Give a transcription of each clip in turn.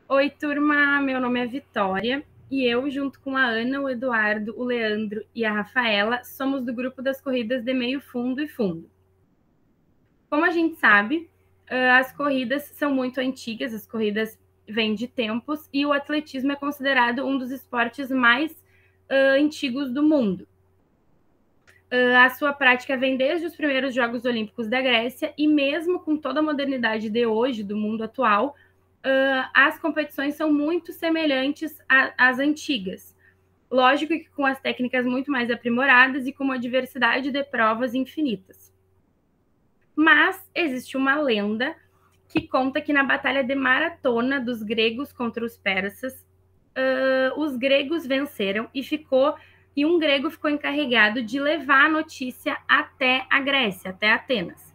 Oi, turma, meu nome é Vitória e eu, junto com a Ana, o Eduardo, o Leandro e a Rafaela, somos do grupo das corridas de meio fundo e fundo. Como a gente sabe, as corridas são muito antigas, as corridas vêm de tempos e o atletismo é considerado um dos esportes mais antigos do mundo. A sua prática vem desde os primeiros Jogos Olímpicos da Grécia e mesmo com toda a modernidade de hoje, do mundo atual, as competições são muito semelhantes às antigas. Lógico que com as técnicas muito mais aprimoradas e com uma diversidade de provas infinitas. Mas existe uma lenda que conta que na batalha de Maratona dos gregos contra os persas, os gregos venceram e um grego ficou encarregado de levar a notícia até a Grécia, até Atenas.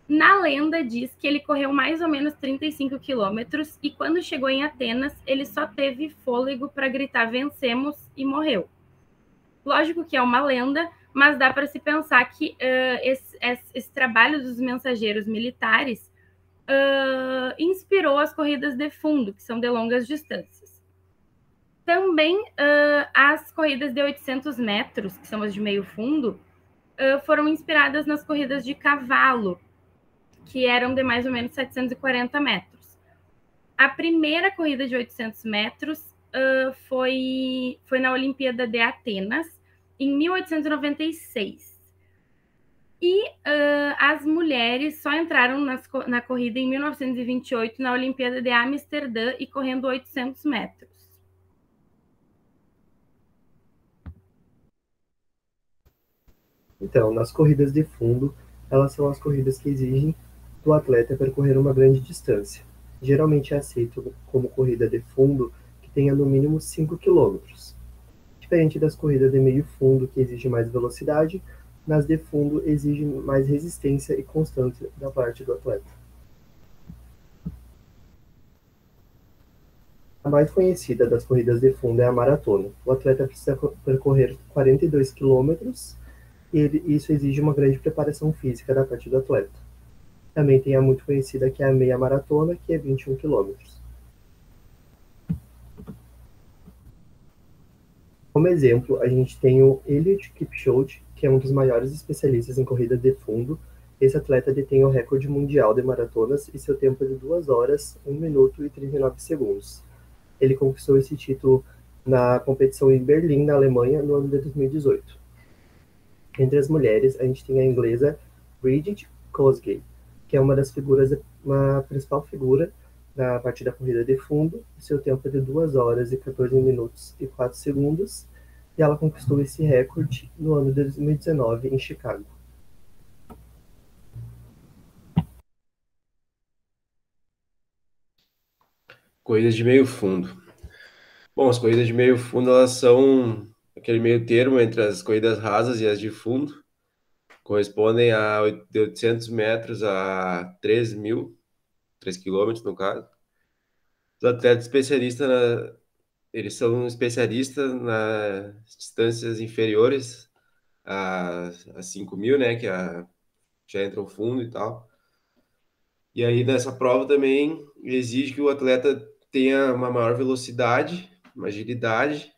Na lenda diz que ele correu mais ou menos 35 quilômetros e quando chegou em Atenas, ele só teve fôlego para gritar vencemos e morreu. Lógico que é uma lenda, mas dá para se pensar que esse trabalho dos mensageiros militares inspirou as corridas de fundo, que são de longas distâncias. Também as corridas de 800 metros, que são as de meio fundo, foram inspiradas nas corridas de cavalo, que eram de mais ou menos 740 metros. A primeira corrida de 800 metros foi na Olimpíada de Atenas, em 1896. E as mulheres só entraram na corrida em 1928, na Olimpíada de Amsterdã, e correndo 800 metros. Então, nas corridas de fundo, elas são as corridas que exigem do atleta percorrer uma grande distância. Geralmente é aceito como corrida de fundo que tenha no mínimo 5 quilômetros. Diferente das corridas de meio fundo, que exigem mais velocidade, nas de fundo exigem mais resistência e constância da parte do atleta. A mais conhecida das corridas de fundo é a maratona. O atleta precisa percorrer 42 quilômetros e isso exige uma grande preparação física da parte do atleta. Também tem a muito conhecida que é a meia maratona, que é 21 quilômetros. Como exemplo, a gente tem o Eliud Kipchoge, que é um dos maiores especialistas em corrida de fundo. Esse atleta detém o recorde mundial de maratonas e seu tempo é de 2 horas, 1 minuto e 39 segundos. Ele conquistou esse título na competição em Berlim, na Alemanha, no ano de 2018. Entre as mulheres, a gente tem a inglesa Bridget Kosgei, que é uma principal figura na parte da corrida de fundo. Seu tempo é de 2 horas e 14 minutos e 4 segundos. E ela conquistou esse recorde no ano de 2019 em Chicago. Corridas de meio fundo. Bom, as corridas de meio fundo, elas são aquele meio termo entre as corridas rasas e as de fundo. Correspondem de 800 metros a 3.000, 3 quilômetros no caso. Os atletas especialistas, eles são especialistas nas distâncias inferiores a 5.000, né, já entra o fundo e tal. E aí nessa prova também exige que o atleta tenha uma maior velocidade, uma agilidade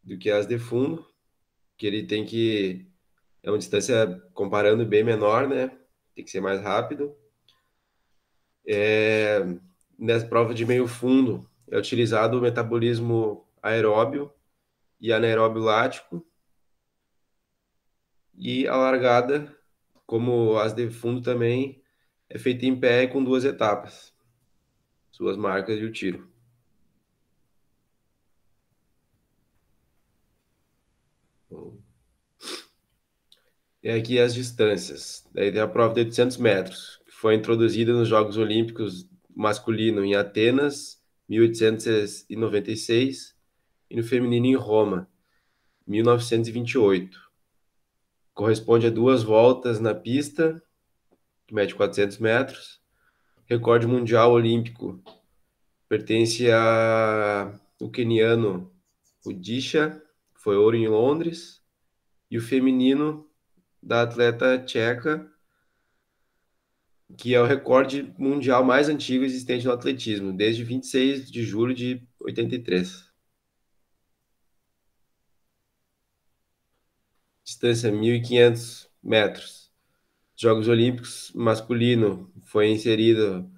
do que as de fundo, que ele tem que é uma distância comparando bem menor, né? Tem que ser mais rápido. Nessa prova de meio fundo é utilizado o metabolismo aeróbio e anaeróbio lático e a largada, como as de fundo também, é feita em pé com 2 etapas, suas marcas e o tiro. E aqui as distâncias. Daí tem a prova de 800 metros, que foi introduzida nos Jogos Olímpicos masculino em Atenas, 1896, e no feminino em Roma, 1928. Corresponde a 2 voltas na pista, que mede 400 metros. Recorde mundial olímpico pertence ao queniano Rudisha, foi ouro em Londres, e o feminino da atleta tcheca que é o recorde mundial mais antigo existente no atletismo, desde 26 de julho de 83. Distância 1.500 metros. Jogos Olímpicos masculino foi inserido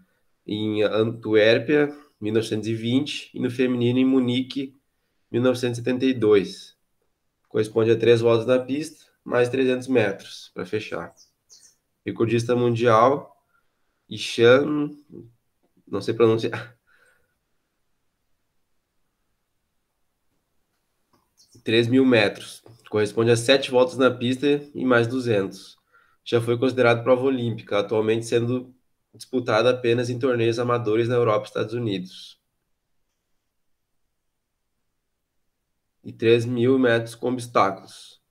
em Antuérpia, 1920, e no feminino em Munique, 1972. Corresponde a 3 voltas na pista, mais 300 metros, para fechar. Recordista mundial, Ishan, não sei pronunciar, 3.000 metros. Corresponde a 7 voltas na pista e mais 200. Já foi considerado prova olímpica, atualmente sendo disputada apenas em torneios amadores na Europa e Estados Unidos. E 3.000 metros com obstáculos.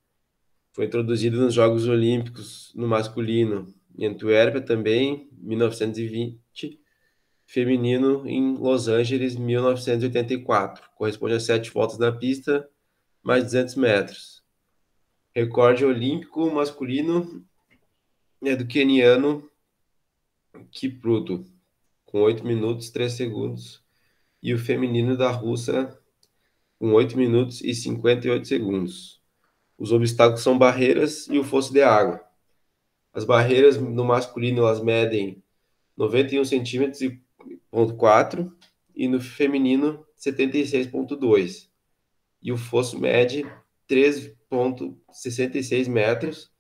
Foi introduzido nos Jogos Olímpicos no masculino em Antuérpia também, 1920, feminino em Los Angeles, 1984. Corresponde a 7 voltas na pista, mais 200 metros. Recorde olímpico masculino é do queniano Kipruto, com 8 minutos 3 segundos, e o feminino da russa, com 8 minutos e 58 segundos. Os obstáculos são barreiras e o fosso de água. As barreiras no masculino elas medem 91 centímetros e 4 e no feminino 76,2. E o fosso mede 3,66 metros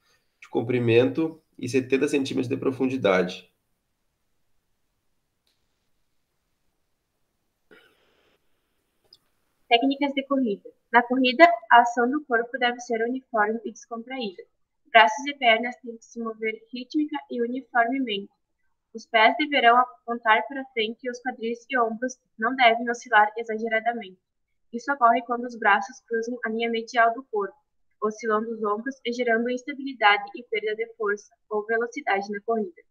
de comprimento e 70 centímetros de profundidade. Técnicas de corrida. Na corrida, a ação do corpo deve ser uniforme e descontraída. Braços e pernas têm que se mover rítmica e uniformemente. Os pés deverão apontar para frente e os quadris e ombros não devem oscilar exageradamente. Isso ocorre quando os braços cruzam a linha medial do corpo, oscilando os ombros e gerando instabilidade e perda de força ou velocidade na corrida.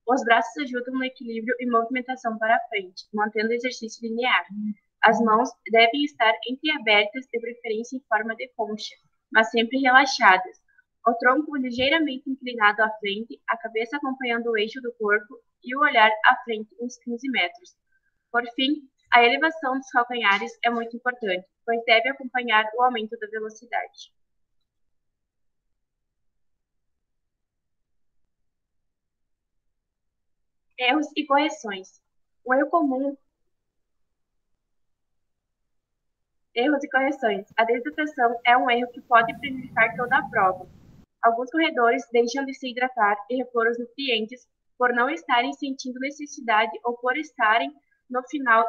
Os braços ajudam no equilíbrio e movimentação para frente, mantendo o exercício linear. As mãos devem estar entreabertas, de preferência em forma de concha, mas sempre relaxadas. O tronco ligeiramente inclinado à frente, a cabeça acompanhando o eixo do corpo e o olhar à frente uns 15 metros. Por fim, a elevação dos calcanhares é muito importante, pois deve acompanhar o aumento da velocidade. Erros e correções. Um erro comum. Erros e correções. A desidratação é um erro que pode prejudicar toda a prova. Alguns corredores deixam de se hidratar e repor os nutrientes por não estarem sentindo necessidade ou por estarem no final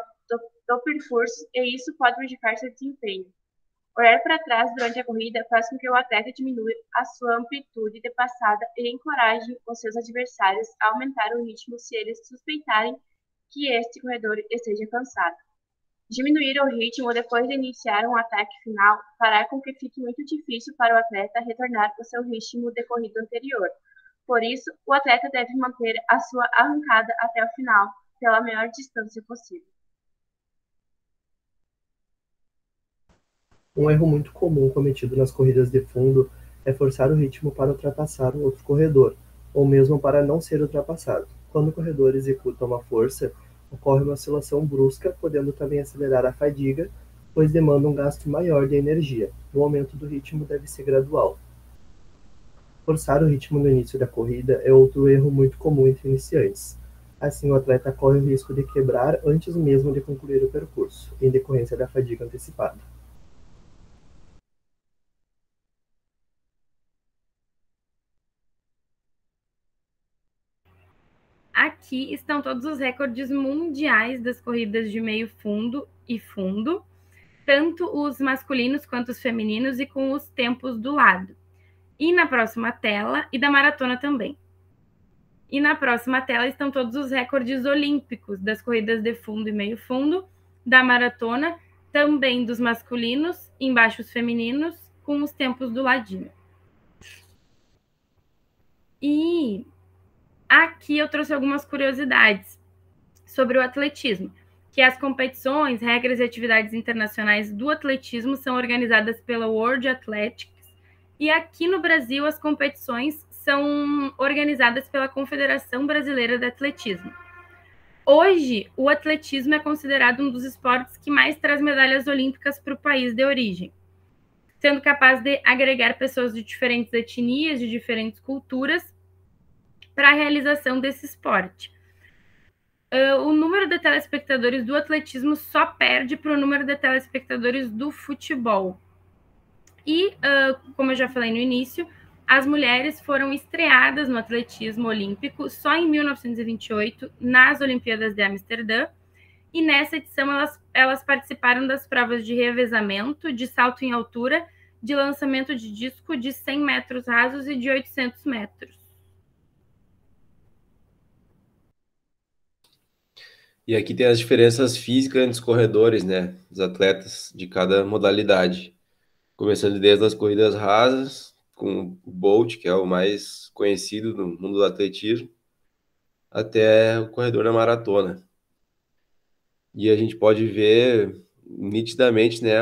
do percurso, e isso pode prejudicar seu desempenho. Olhar para trás durante a corrida faz com que o atleta diminua a sua amplitude de passada e encoraje os seus adversários a aumentar o ritmo se eles suspeitarem que este corredor esteja cansado. Diminuir o ritmo depois de iniciar um ataque final fará com que fique muito difícil para o atleta retornar ao seu ritmo de corrida anterior. Por isso, o atleta deve manter a sua arrancada até o final, pela maior distância possível. Um erro muito comum cometido nas corridas de fundo é forçar o ritmo para ultrapassar um outro corredor, ou mesmo para não ser ultrapassado. Quando o corredor executa uma força, ocorre uma oscilação brusca, podendo também acelerar a fadiga, pois demanda um gasto maior de energia. O aumento do ritmo deve ser gradual. Forçar o ritmo no início da corrida é outro erro muito comum entre iniciantes. Assim, o atleta corre o risco de quebrar antes mesmo de concluir o percurso, em decorrência da fadiga antecipada. Aqui estão todos os recordes mundiais das corridas de meio fundo e fundo, tanto os masculinos quanto os femininos, e com os tempos do lado. E na próxima tela, e da maratona também. E na próxima tela estão todos os recordes olímpicos das corridas de fundo e meio fundo, da maratona, também dos masculinos, embaixo os femininos, com os tempos do ladinho. E aqui eu trouxe algumas curiosidades sobre o atletismo, que as competições, regras e atividades internacionais do atletismo são organizadas pela World Athletics, e aqui no Brasil as competições são organizadas pela Confederação Brasileira de Atletismo. Hoje, o atletismo é considerado um dos esportes que mais traz medalhas olímpicas para o país de origem, sendo capaz de agregar pessoas de diferentes etnias, de diferentes culturas, para a realização desse esporte. O número de telespectadores do atletismo só perde para o número de telespectadores do futebol. E, como eu já falei no início, as mulheres foram estreadas no atletismo olímpico só em 1928, nas Olimpíadas de Amsterdã, e nessa edição elas participaram das provas de revezamento, de salto em altura, de lançamento de disco de 100 metros rasos e de 800 metros. E aqui tem as diferenças físicas entre os corredores, né? Os atletas de cada modalidade. Começando desde as corridas rasas, com o Bolt, que é o mais conhecido no mundo do atletismo, até o corredor da maratona. E a gente pode ver nitidamente, né,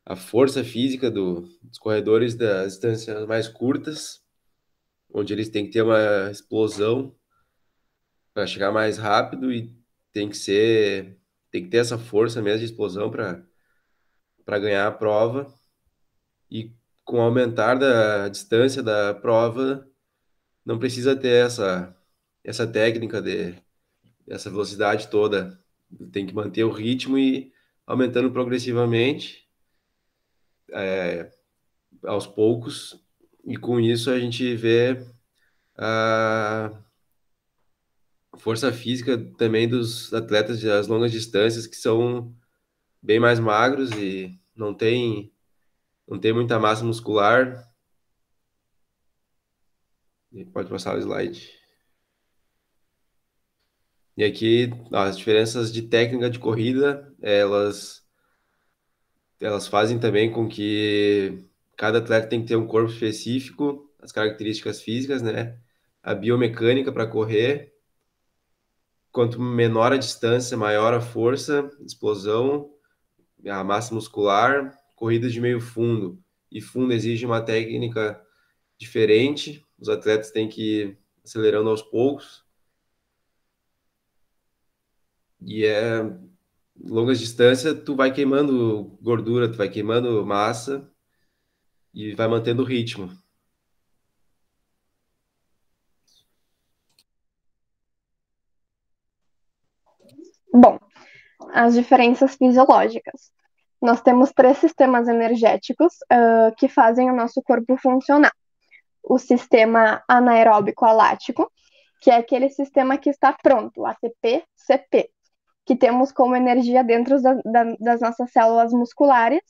a força física dos corredores das distâncias mais curtas, onde eles têm que ter uma explosão para chegar mais rápido e tem que ter essa força mesmo de explosão para ganhar a prova. E com o aumentar da distância da prova, não precisa ter essa técnica essa velocidade toda. Tem que manter o ritmo e aumentando progressivamente, aos poucos, e com isso a gente vê a força física também dos atletas das longas distâncias, que são bem mais magros e não tem muita massa muscular. Pode passar o slide. E aqui as diferenças de técnica de corrida, elas fazem também com que cada atleta tem que ter um corpo específico, as características físicas, né? A biomecânica para correr. Quanto menor a distância, maior a força, explosão, a massa muscular. Corridas de meio fundo e fundo exige uma técnica diferente. Os atletas têm que ir acelerando aos poucos. E longas distâncias, tu vai queimando gordura, tu vai queimando massa e vai mantendo o ritmo. Bom, as diferenças fisiológicas. Nós temos 3 sistemas energéticos que fazem o nosso corpo funcionar. O sistema anaeróbico alático, que é aquele sistema que está pronto, ATP, CP, que temos como energia dentro das nossas células musculares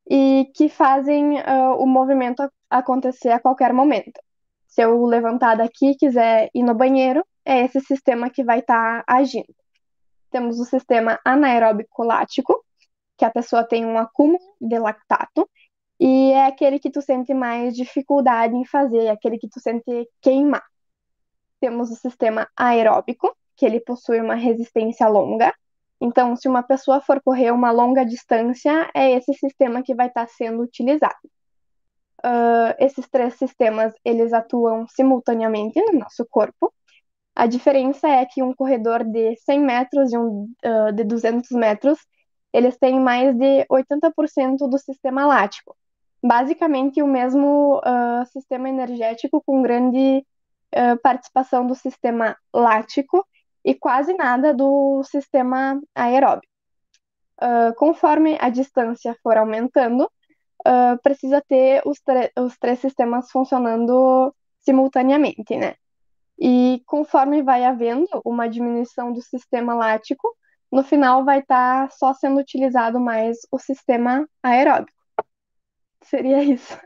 e que fazem o movimento acontecer a qualquer momento. Se eu levantar daqui e quiser ir no banheiro, é esse sistema que vai estar agindo. Temos o sistema anaeróbico lático, que a pessoa tem um acúmulo de lactato, e é aquele que tu sente mais dificuldade em fazer, é aquele que tu sente queimar. Temos o sistema aeróbico, que ele possui uma resistência longa. Então, se uma pessoa for correr uma longa distância, é esse sistema que vai estar sendo utilizado. Esses 3 sistemas, eles atuam simultaneamente no nosso corpo. A diferença é que um corredor de 100 metros e um de 200 metros, eles têm mais de 80% do sistema lático. Basicamente, o mesmo sistema energético com grande participação do sistema lático e quase nada do sistema aeróbico. Conforme a distância for aumentando, precisa ter os 3 sistemas funcionando simultaneamente, né? E conforme vai havendo uma diminuição do sistema lático, no final vai estar só sendo utilizado mais o sistema aeróbico. Seria isso.